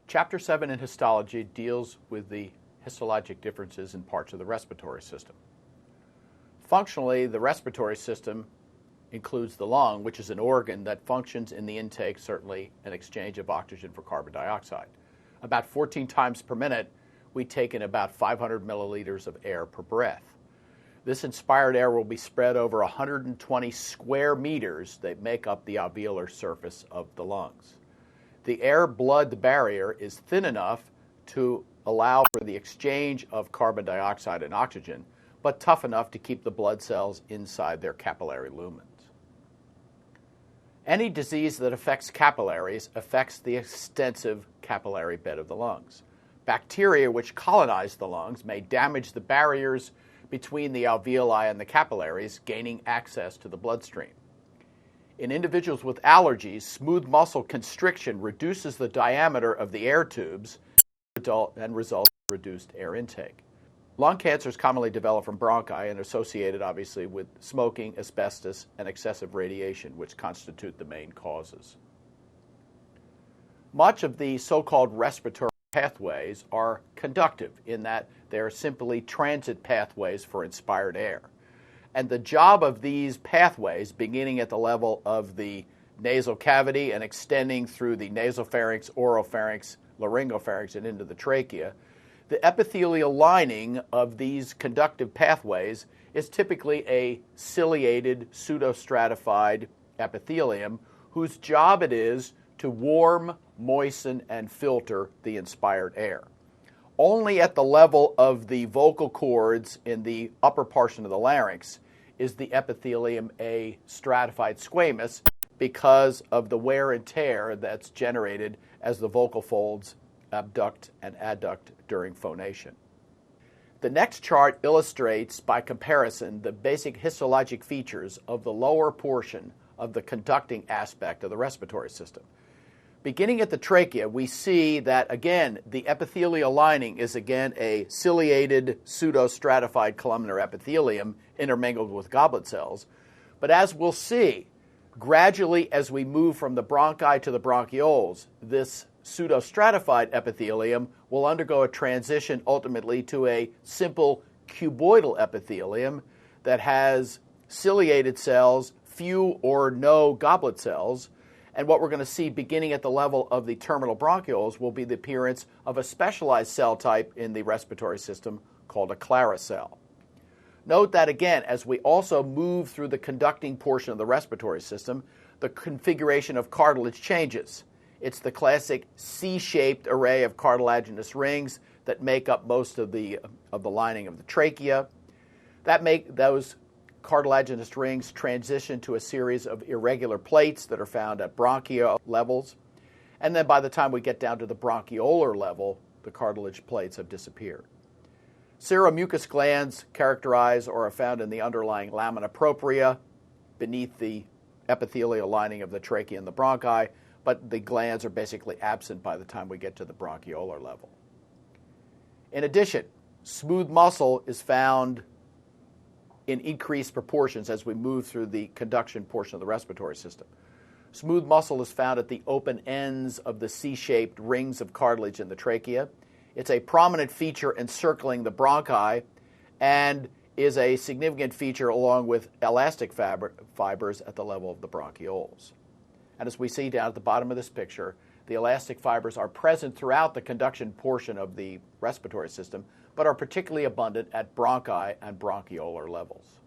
Chapter 7 in Histology deals with the histologic differences in parts of the respiratory system. Functionally, the respiratory system includes the lung, which is an organ that functions in the intake, certainly, and exchange of oxygen for carbon dioxide. About 14 times per minute, we take in about 500 milliliters of air per breath. This inspired air will be spread over 120 square meters that make up the alveolar surface of the lungs. The air-blood barrier is thin enough to allow for the exchange of carbon dioxide and oxygen, but tough enough to keep the blood cells inside their capillary lumens. Any disease that affects capillaries affects the extensive capillary bed of the lungs. Bacteria which colonize the lungs may damage the barriers between the alveoli and the capillaries, gaining access to the bloodstream. In individuals with allergies, smooth muscle constriction reduces the diameter of the air tubes and results in reduced air intake. Lung cancer is commonly developed from bronchi and associated, obviously, with smoking, asbestos, and excessive radiation, which constitute the main causes. Much of the so-called respiratory pathways are conductive in that they're simply transit pathways for inspired air. And the job of these pathways, beginning at the level of the nasal cavity and extending through the nasopharynx, oropharynx, laryngopharynx, and into the trachea, the epithelial lining of these conductive pathways is typically a ciliated, pseudostratified epithelium whose job it is to warm, moisten, and filter the inspired air. Only at the level of the vocal cords in the upper portion of the larynx is the epithelium a stratified squamous because of the wear and tear that's generated as the vocal folds abduct and adduct during phonation. The next chart illustrates, by comparison, the basic histologic features of the lower portion of the conducting aspect of the respiratory system. Beginning at the trachea, we see that, again, the epithelial lining is, again, a ciliated, pseudostratified columnar epithelium intermingled with goblet cells. But as we'll see, gradually as we move from the bronchi to the bronchioles, this pseudostratified epithelium will undergo a transition ultimately to a simple cuboidal epithelium that has ciliated cells, few or no goblet cells. And what we're going to see beginning at the level of the terminal bronchioles will be the appearance of a specialized cell type in the respiratory system called a Clara cell. Note that, again, as we also move through the conducting portion of the respiratory system, the configuration of cartilage changes. It's the classic C-shaped array of cartilaginous rings that make up most of the lining of the trachea. That make those cartilaginous rings transition to a series of irregular plates that are found at bronchial levels. And then by the time we get down to the bronchiolar level, the cartilage plates have disappeared. Seromucous glands characterize or are found in the underlying lamina propria beneath the epithelial lining of the trachea and the bronchi, but the glands are basically absent by the time we get to the bronchiolar level. In addition, smooth muscle is found in increased proportions as we move through the conduction portion of the respiratory system. Smooth muscle is found at the open ends of the C-shaped rings of cartilage in the trachea. It's a prominent feature encircling the bronchi and is a significant feature along with elastic fibers at the level of the bronchioles. And as we see down at the bottom of this picture, the elastic fibers are present throughout the conduction portion of the respiratory system, but are particularly abundant at bronchi and bronchiolar levels.